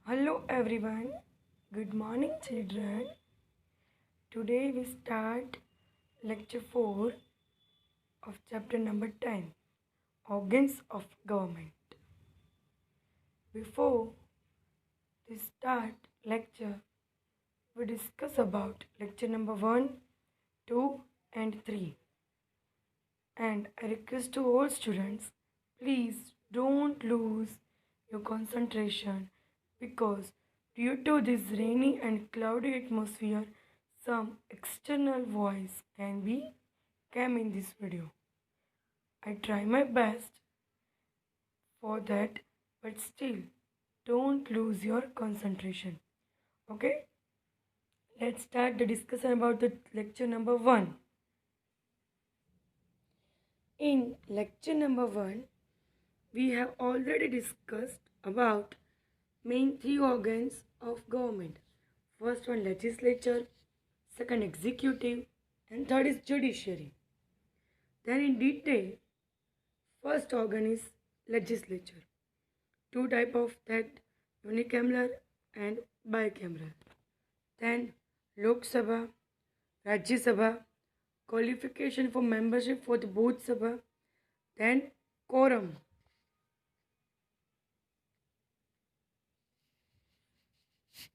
Hello everyone. Good morning children. Today we start lecture 4 of chapter number 10, Organs of Government. Before we start lecture, we discuss about lecture number 1, 2 and 3. And I request to all students, please don't lose your concentration because due to this rainy and cloudy atmosphere, some external voice came in this video. I try my best for that, but still don't lose your concentration. Okay? Let's start the discussion about the lecture number 1. In lecture number 1, we have already discussed about main 3 organs of government. First one legislature, second executive, and third is judiciary. Then in detail, first organ is legislature. Two type of that, unicameral and bicameral. Then Lok Sabha, Rajya Sabha, qualification for membership for the both Sabha, then quorum.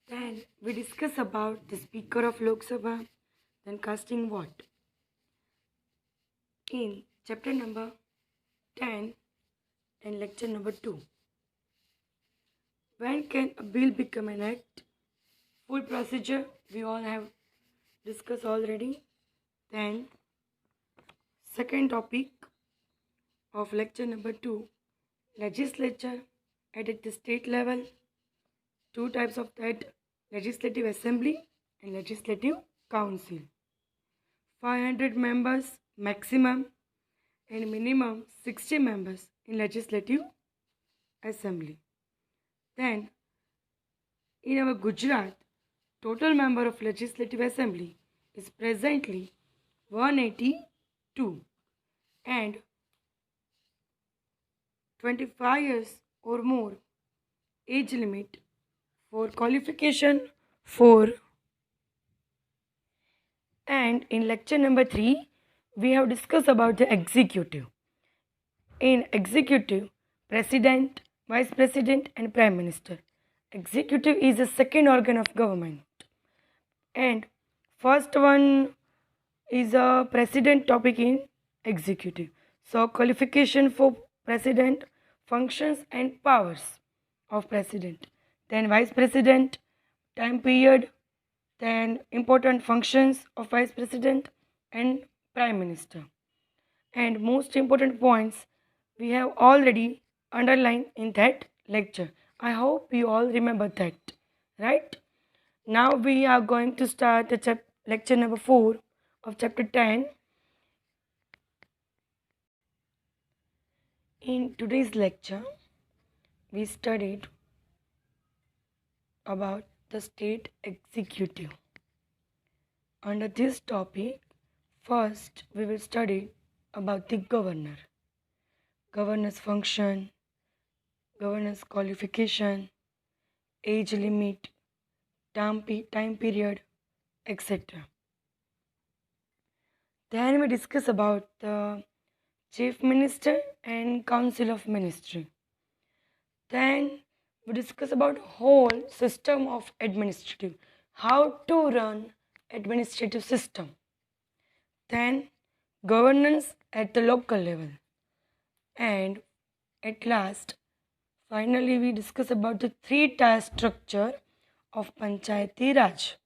Then we discuss about the Speaker of Lok Sabha, then casting vote. In chapter number 10 and lecture number 2. When can a bill become an act? Full procedure we all have discussed already. Then second topic of lecture number 2, legislature at the state level. Two types of that, legislative assembly and legislative council. 500 members maximum and minimum 60 members in legislative assembly. Then in our Gujarat, total member of legislative assembly is presently 182 and 25 years or more age limit for qualification for. And in lecture number 3, we have discussed about the executive. In executive, president, vice president and prime minister. Executive is the second organ of government. And first one is a president topic in executive. So qualification for president, functions and powers of president. Then vice president, time period, then important functions of vice president and prime minister. And most important points we have already underlined in that lecture. I hope you all remember that, right? Now we are going to start the lecture number 4 of chapter 10. In today's lecture, we studied about the state executive. Under this topic, first we will study about the governor, governor's function, governor's qualification, age limit, time period, etc. Then we discuss about the chief minister and council of ministry. Then we discuss about whole system of administrative, how to run administrative system. Then governance at the local level. And at last, finally we discuss about the 3-tier structure of Panchayati Raj.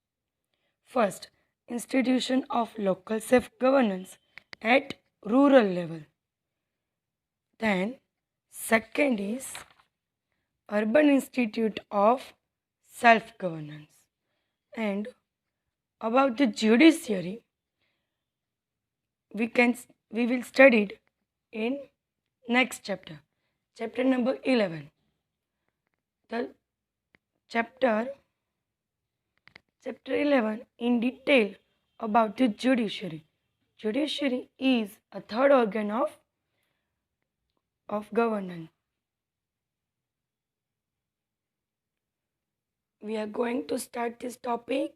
First, institution of local self-governance at rural level. Then second is Urban Institute of Self-Governance. And about the judiciary, we will study it in next chapter, chapter number 11. The chapter 11 in detail about the judiciary. Judiciary is a third organ of governance. we are going to start this topic,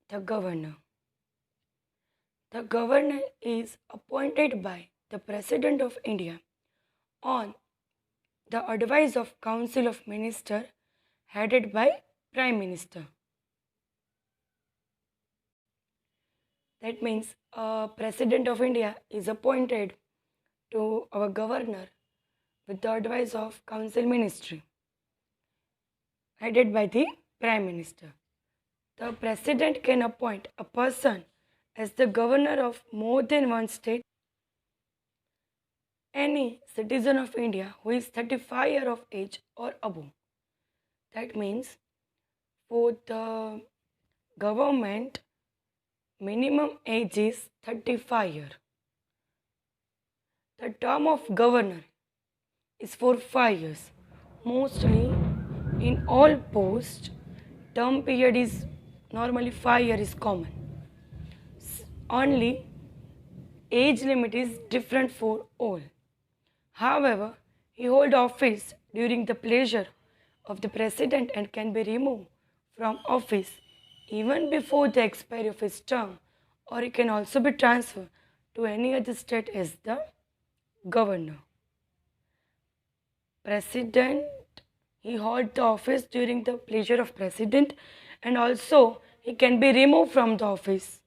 the governor. The governor is appointed by the President of India on the advice of Council of Ministers headed by Prime Minister. That means President of India is appointed to our governor with the advice of Council Ministry headed by the Prime Minister. The President can appoint a person as the governor of more than one state. Any citizen of India who is 35 years of age or above. That means for the government, minimum age is 35 years. The term of governor is for 5 years. Mostly in all posts, term period is normally 5 years is common. Only age limit is different for all. However, he holds office during the pleasure of the president and can be removed from office even before the expiry of his term, or he can also be transferred to any other state as the governor. President, he holds the office during the pleasure of president, and also he can be removed from the office.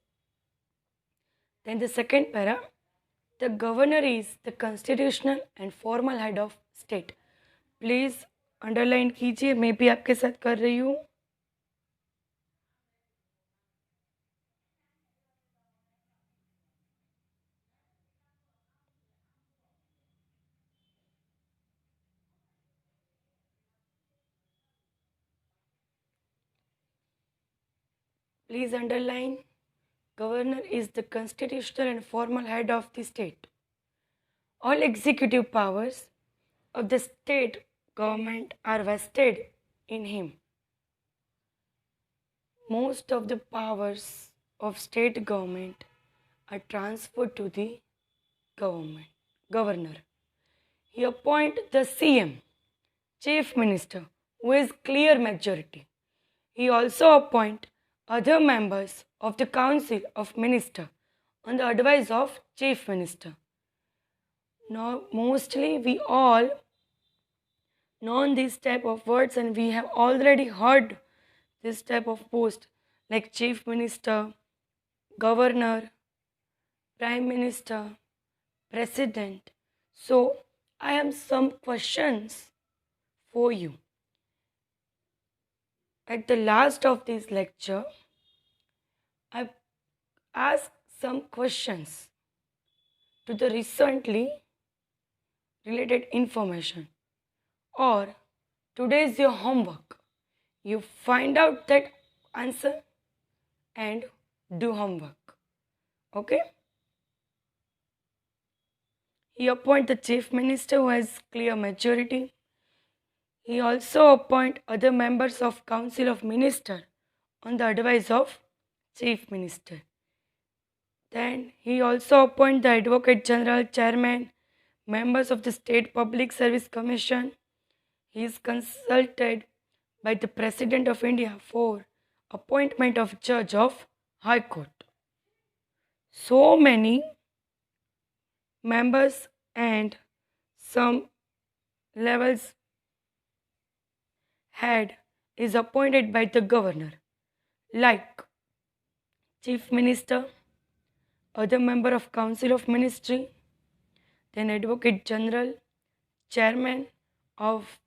Then the second para, the governor is the constitutional and formal head of state. Please underline कीजिए, मैं भी आपके साथ कर रही हूँ. Please underline. Governor is the constitutional and formal head of the state. All executive powers of the state government are vested in him. Most of the powers of state government are transferred to the governor. He appoints the CM, Chief Minister, who is clear majority. He also appoints other members of the Council of Ministers on the advice of Chief Minister. Now, mostly we all know these type of words, and we have already heard this type of post like Chief Minister, Governor, Prime Minister, President. So, I have some questions for you. At the last of this lecture, I asked some questions to the recently related information, or today is your homework. You find out that answer and do homework. Okay? He appoints the Chief Minister who has clear majority. He also appoints other members of Council of Ministers on the advice of Chief Minister. Then he also appoints the Advocate General, Chairman, members of the State Public Service Commission. He is consulted by the President of India for appointment of Judge of High Court. So many members and some levels head is appointed by the governor, like Chief Minister, other member of Council of Ministry, then Advocate General, Chairman of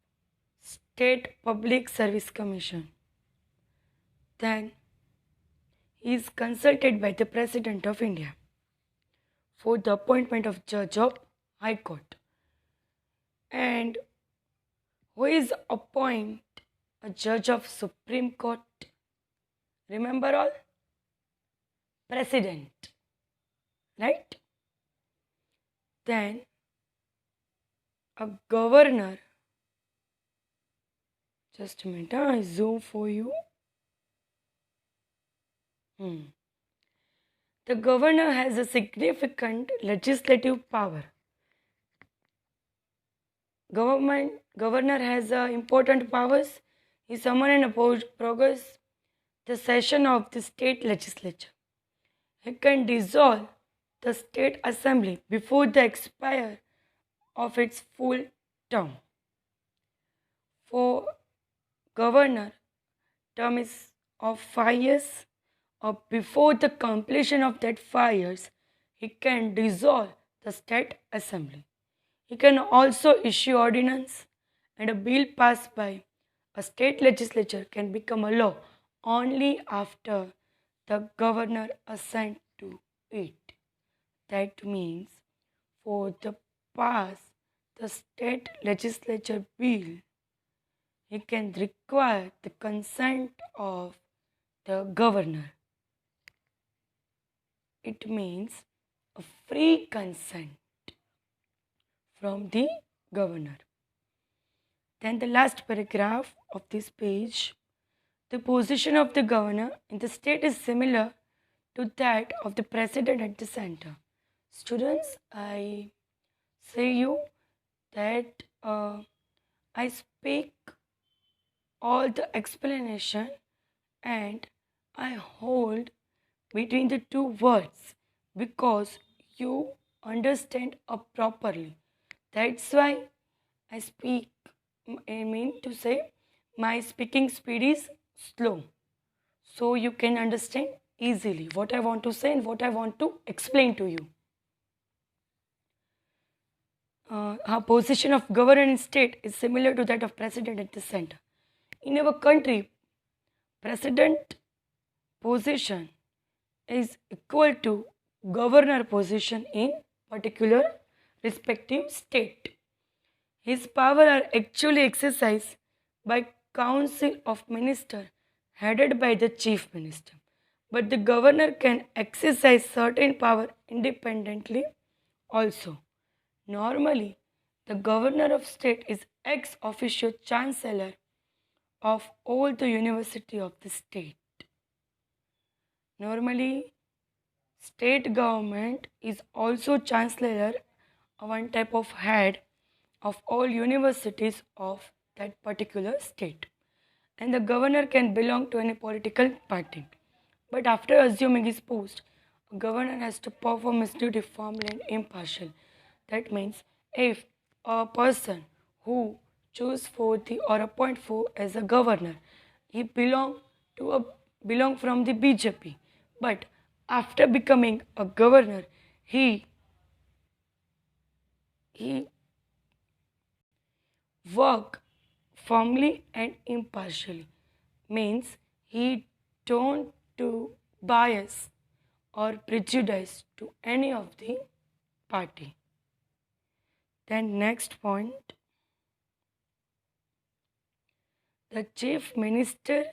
State Public Service Commission. Then he is consulted by the President of India for the appointment of Judge of High Court. And who is appoint a Judge of Supreme Court? Remember all? President. Right? Then a governor. Just a minute, I zoom for you. The governor has a significant legislative power. Governor has important powers. is someone in a progress the session of the state legislature. He can dissolve the state assembly before the expire of its full term. For governor, term is of 5 years, or before the completion of that 5 years, he can dissolve the state assembly. He can also issue ordinance, and a bill passed by a state legislature can become a law only after the governor assent to it. That means for the pass the state legislature bill, he can require the consent of the governor. It means a free consent from the governor. Then the last paragraph of this page, the position of the governor in the state is similar to that of the president at the center. Students, I say you that I speak all the explanation and I hold between the two words because you understand properly. That's why I mean to say my speaking speed is slow, so you can understand easily what I want to say and what I want to explain to you. Our position of governor in state is similar to that of president at the center. In our country, president position is equal to governor position in particular respective state. His power are actually exercised by council of minister headed by the chief minister. But the governor can exercise certain power independently also. Normally, the governor of state is ex officio chancellor of all the university of the state. Normally, state government is also chancellor, one type of head of all universities of that particular state. And the governor can belong to any political party. But after assuming his post, a governor has to perform his duty firmly and impartial. That means if a person who choose for the or appoint for as a governor, he belong from the BJP. But after becoming a governor, he work firmly and impartially. Means he don't do bias or prejudice to any of the party. Then next point, the chief minister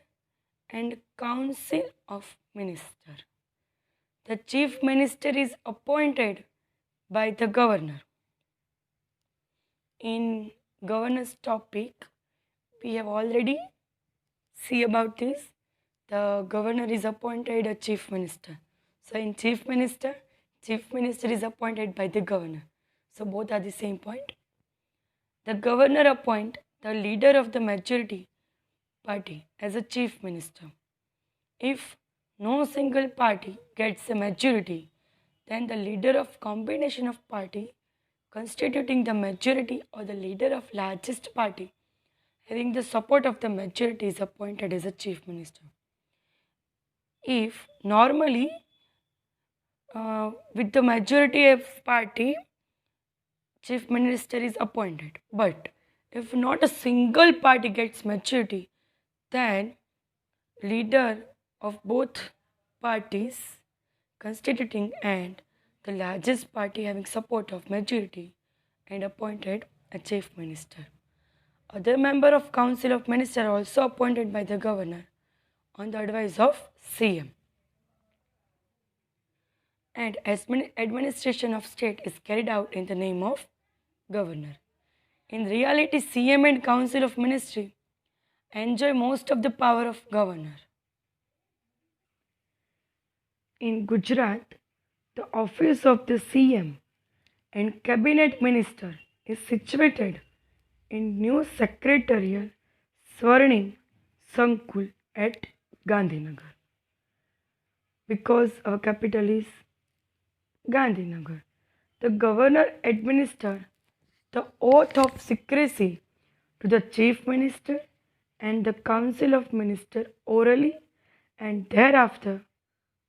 and council of minister. The chief minister is appointed by the governor. In governor's topic, we have already see about this. The governor is appointed a chief minister. So in chief minister is appointed by the governor. So both are the same point. The governor appoint the leader of the majority party as a chief minister. If no single party gets a majority, then the leader of combination of party constituting the majority or the leader of largest party having the support of the majority is appointed as a chief minister. If normally with the majority of party, chief minister is appointed, but if not a single party gets majority, then leader of both parties constituting and the largest party having support of majority and appointed a chief minister. Other member of council of minister are also appointed by the governor on the advice of CM. And administration of state is carried out in the name of governor. In reality, CM and council of ministry enjoy most of the power of governor. In Gujarat, the office of the CM and cabinet minister is situated in new secretarial swarning Sankul at Gandhinagar because our capital is Gandhinagar. The governor administered the oath of secrecy to the chief minister and the council of ministers orally, and thereafter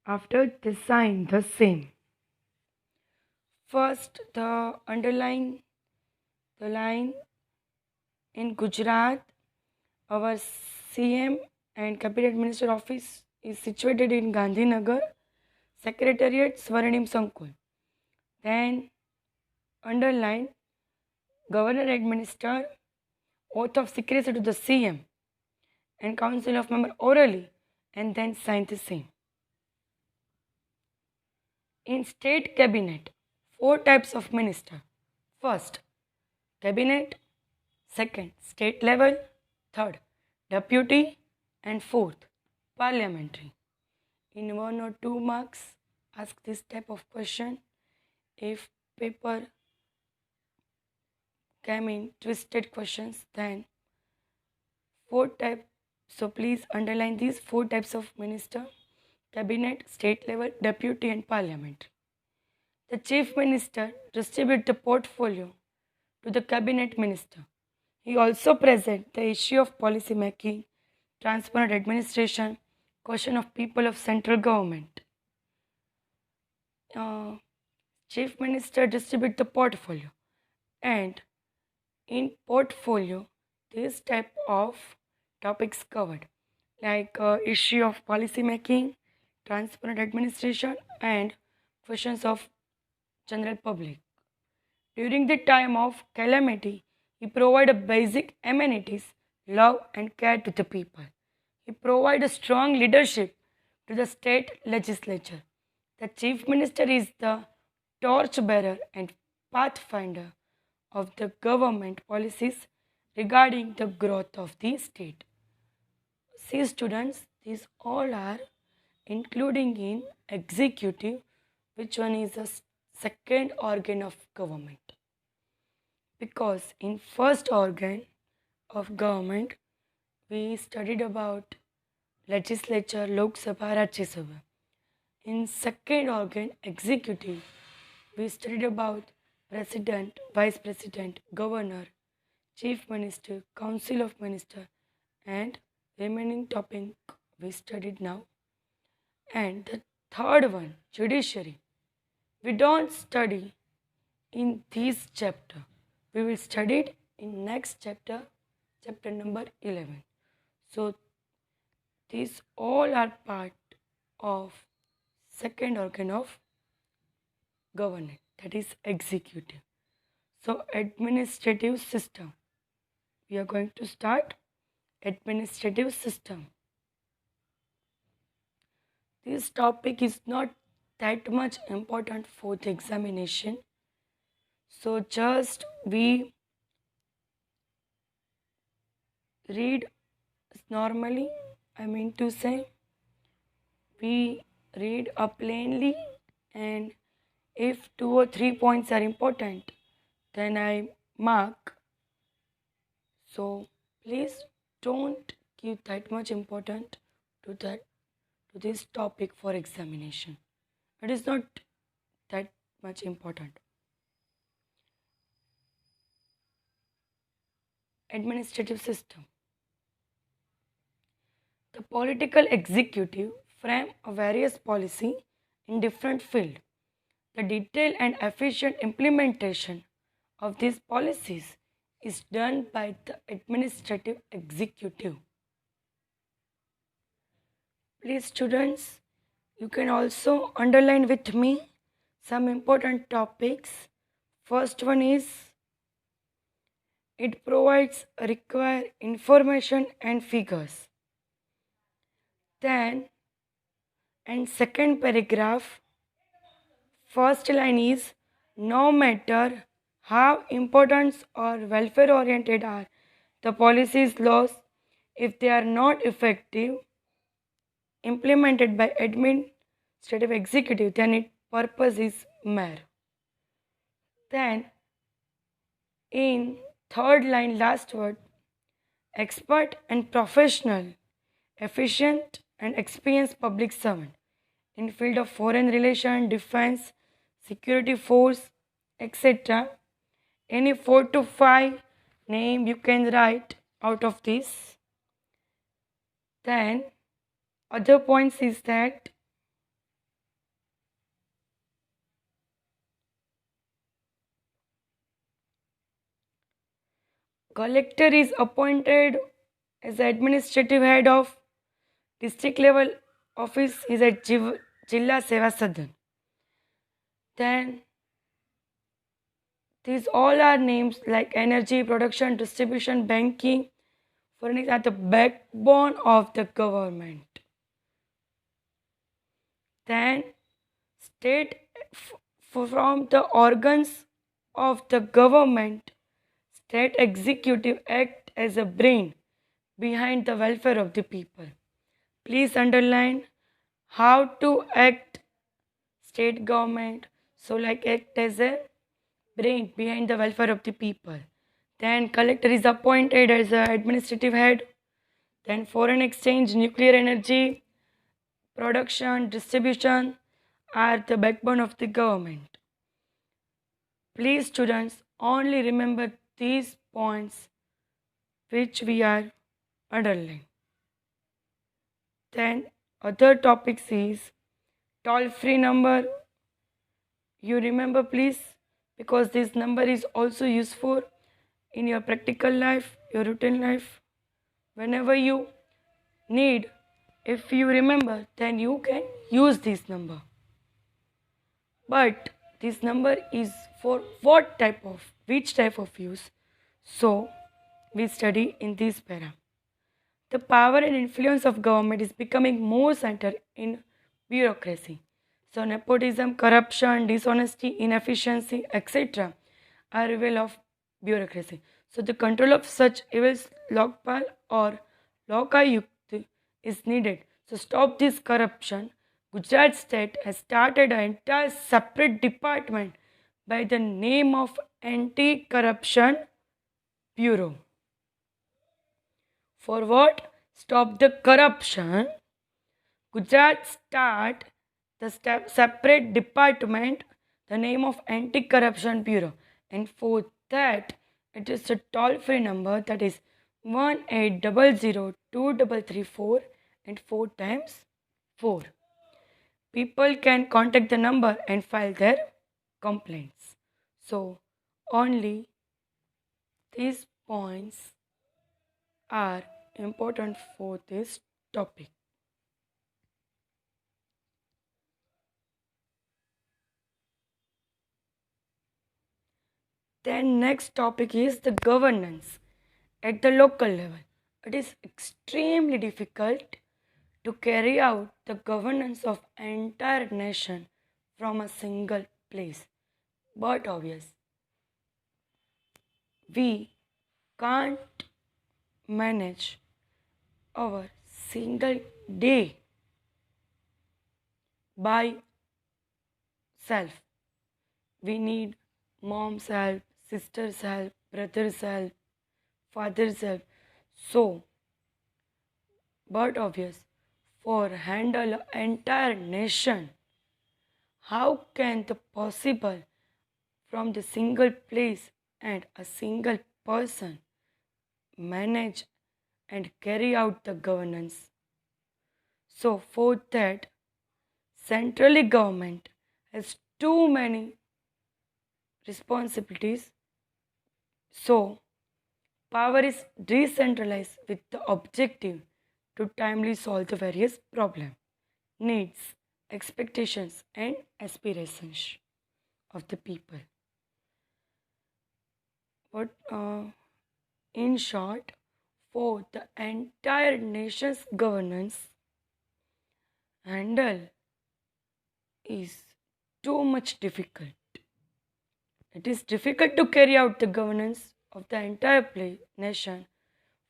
after they signed the same. First, the underlying the line in Gujarat, our CM and cabinet minister office is situated in Gandhinagar, Secretariat Swarnim Sankul. Then underline governor administered oath of secrecy to the CM and council of members orally and then signed the same. In state cabinet, 4 types of minister. First, cabinet. Second, state level. Third, deputy. And fourth, parliamentary. In 1 or 2 marks, ask this type of question. If paper came in twisted questions, then 4 types. So please underline these 4 types of minister: cabinet, state level, deputy and parliamentary. The chief minister distributes the portfolio to the cabinet minister. He also presents the issue of policy making, transparent administration, question of people of central government. Chief minister distributes the portfolio, and in portfolio this type of topics covered, like issue of policy making, transparent administration and questions of general public. During the time of calamity, he provided basic amenities, love and care to the people. He provided strong leadership to the state legislature. The chief minister is the torchbearer and pathfinder of the government policies regarding the growth of the state. See students, these all are including in executive, which one is the second organ of government. Because in first organ of government, we studied about legislature, Lok Sabha, Rajya Sabha. In second organ, executive, we studied about president, vice president, governor, chief minister, council of minister, and remaining topic we studied now. And the third one, judiciary. We don't study in this chapter. We will study it in next chapter, chapter number 11. So these all are part of second organ of government, that is executive. So administrative system. We are going to start administrative system. This topic is not that much important for the examination. So just we read normally, I mean to say, we read plainly, and if 2 or 3 points are important, then I mark. So please don't give that much importance to this topic for examination. It is not that much important. Administrative system. The political executive frame a various policy in different fields. The detailed and efficient implementation of these policies is done by the administrative executive. Please students, you can also underline with me some important topics. First one is, it provides required information and figures. Then, and second paragraph, first line is, no matter how important or welfare oriented are the policies, laws, if they are not effective implemented by administrative executive, then its purpose is mere. Then in third line, last word, expert and professional efficient and experienced public servant in field of foreign relation, defense, security force, etc. Any 4 to 5 name you can write out of this. Then other points is that collector is appointed as the administrative head of district level office is at Jilla Seva Sadan. Then these all are names like energy, production, distribution, banking, foreign are the backbone of the government. Then state from the organs of the government, state executive act as a brain behind the welfare of the people. Please underline how to act state government. So like act as a brain behind the welfare of the people. Then collector is appointed as the administrative head. Then foreign exchange, nuclear energy, production, distribution are the backbone of the government. Please students, only remember these points which we are underlining. Then other topics is toll-free number. You remember please, because this number is also useful in your practical life, your routine life. Whenever you need, if you remember, then you can use this number. But this number is for which type of use? So we study in this para. The power and influence of government is becoming more centered in bureaucracy. So nepotism, corruption, dishonesty, inefficiency, etc. are reveal of bureaucracy. So the control of such evils, Lokpal or Lokayukt is needed. So stop this corruption. Gujarat state has started an entire separate department by the name of Anti-Corruption Bureau. For what? Stop the corruption. Gujarat start the separate department, the name of Anti-Corruption Bureau. And for that, it is a toll-free number, that is 1800-2334 and 4 times 4. People can contact the number and file their complaints. So only these points are important for this topic. Then next topic is the governance at the local level. It is extremely difficult to carry out the governance of entire nation from a single place. But obvious, we can't manage our single day by self. We need mom's help, sister's help, brother's help, father's help. So, but obvious, for handle entire nation, how can the possible from the single place and a single person manage and carry out the governance? So for that, centrally government has too many responsibilities. So power is decentralized with the objective to timely solve the various problems, needs, expectations and aspirations of the people. But in short, for the entire nation's governance handle is too much difficult. It is difficult to carry out the governance of the entire nation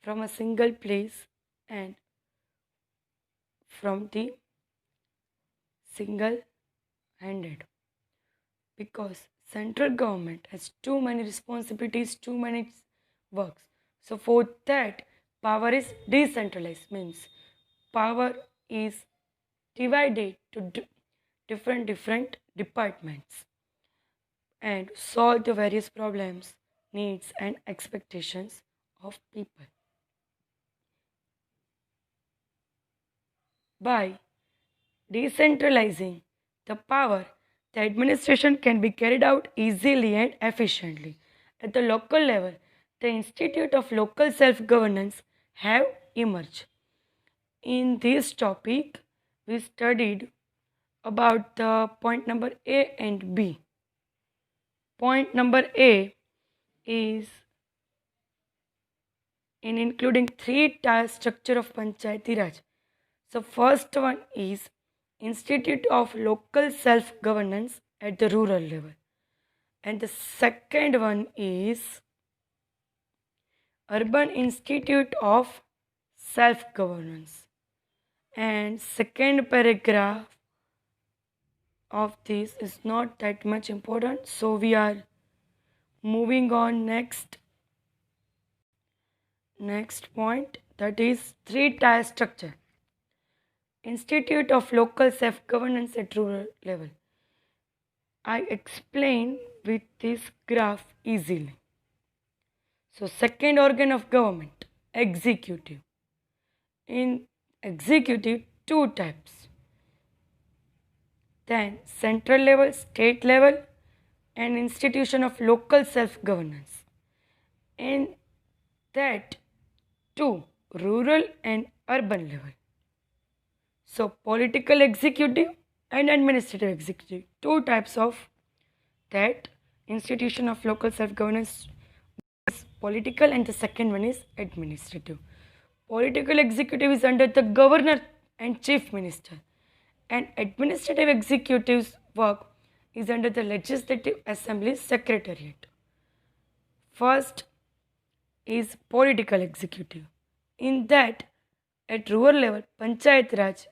from a single place and from the single-handed, because central government has too many responsibilities, too many works. So for that, power is decentralized, means power is divided to different departments and solve the various problems, needs, and expectations of people. By decentralizing the power, the administration can be carried out easily and efficiently. At the local level, the Institute of Local Self-Governance have emerged. In this topic, we studied about the point number A and B. Point number A is in including three-tier structure of Panchayati Raj. So first one is Institute of Local Self-Governance at the rural level. And the second one is Urban Institute of Self-Governance. And second paragraph of this is not that much important. So we are moving on next point, that is three-tier structure. Institute of Local Self-Governance at rural level. I explain with this graph easily. So second organ of government, executive. In executive, two types. Then central level, state level, and institution of local self-governance. In that, two, rural and urban level. So political executive and administrative executive, two types of that institution of local self-governance is political and the second one is administrative. Political executive is under the governor and chief minister, and administrative executive's work is under the legislative assembly secretariat. First is political executive. In that, at rural level, Panchayat Raj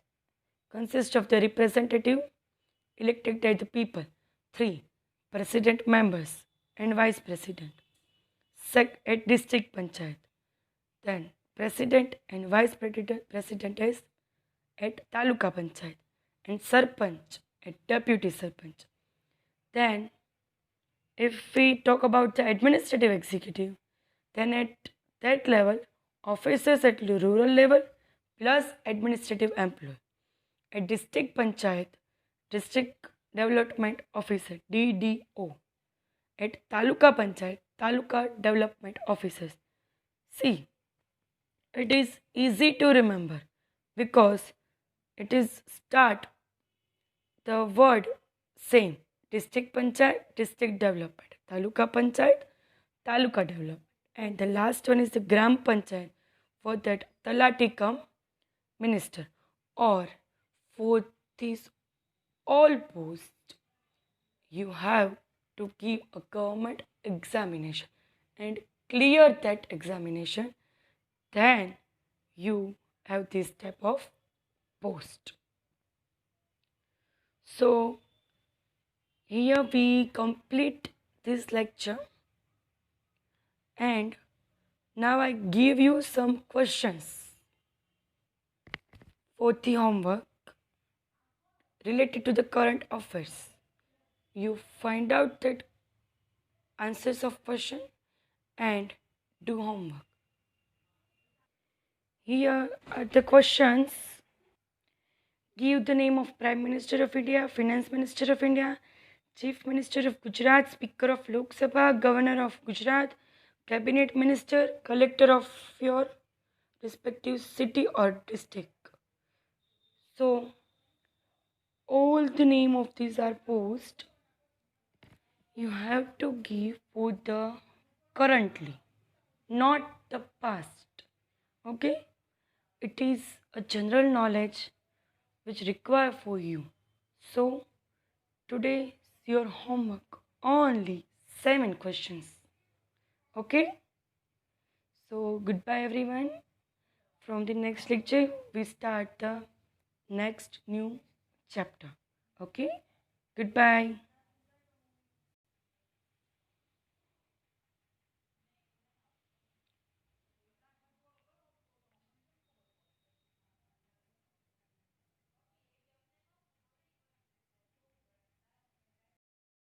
consists of the representative elected by the people, 3 president members and vice president. At district Panchayat, then president and vice president is at Taluka Panchayat, and Sarpanch at deputy Sarpanch. Then, if we talk about the administrative executive, then at that level, officers at rural level plus administrative employee. At district Panchayat, district development officer, DDO. At Taluka Panchayat, Taluka development officers. See, it is easy to remember because it is start the word same. District Panchayat, district development. Taluka Panchayat, Taluka development. And the last one is the Gram Panchayat. For that, Talati come minister. Or for this all posts, you have to give a government examination and clear that examination. Then you have this type of post. So here we complete this lecture, and now I give you some questions for the homework related to the current affairs. You find out that answers of question and do homework. Here are the questions. Give the name of Prime Minister of India, Finance Minister of India, Chief Minister of Gujarat, Speaker of Lok Sabha, Governor of Gujarat, Cabinet Minister, Collector of your respective city or district. So, all the name of these are post. You have to give for the currently, not the past. Okay? It is a general knowledge which require for you. So, today your homework only 7 questions. Okay? So, goodbye everyone. From the next lecture, we start the next new chapter. Okay? Goodbye.